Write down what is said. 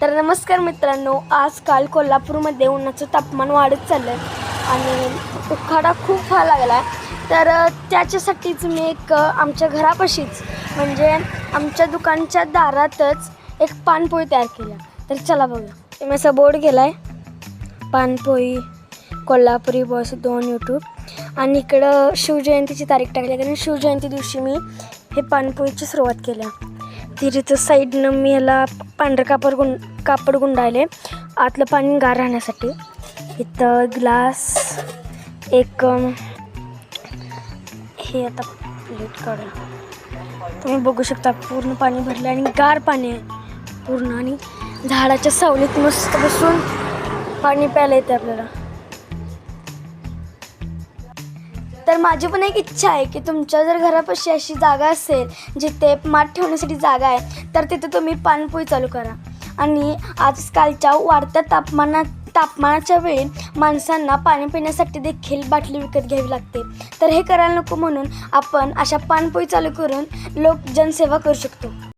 तर नमस्कार मित्रांनो, आजकाल कोल्हापूरमध्ये उन्हाचं तापमान वाढत चाललं आहे आणि उकाडा खूप व्हायला लागला आहे. तर त्याच्यासाठीच मी एक आमच्या घरापाशीच म्हणजे आमच्या दुकानच्या दारातच एक पानपोळी तयार केला. तर चला बघा. मी असा बोर्ड केला आहे, पानपोळी कोल्हापुरी बॉस 2 यूट्यूब, आणि इकडं शिवजयंतीची तारीख टाकली कारण शिवजयंती दिवशी मी हे पानपोळीची सुरुवात केली. तिरीचं साईडनं मी याला पांढरं कापड गुंडाळले आतलं पाणी गार राहण्यासाठी. इथं ग्लास एक हे आता प्लेट काढूया. तुम्ही बघू शकता पूर्ण पाणी भरलं आणि गार पाणी आहे पूर्ण, आणि झाडाच्या सावलीत मस्त बसून पाणी प्यायला येते आपल्याला. तर माझी पण एक इच्छा आहे की तुमच्या जर घरापाशी अशी जागा असेल जिथे माठ ठेवण्यासाठी जागा आहे तर तिथे तुम्ही पानपोळी चालू करा. आणि आजकालच्या वाढत्या तापमानाच्या वेळी माणसांना पाणी पिण्यासाठी देखील बाटली विकत घ्यावी लागते. तर हे करायला नको म्हणून आपण अशा पानपोळी चालू करून लोक जनसेवा करू शकतो.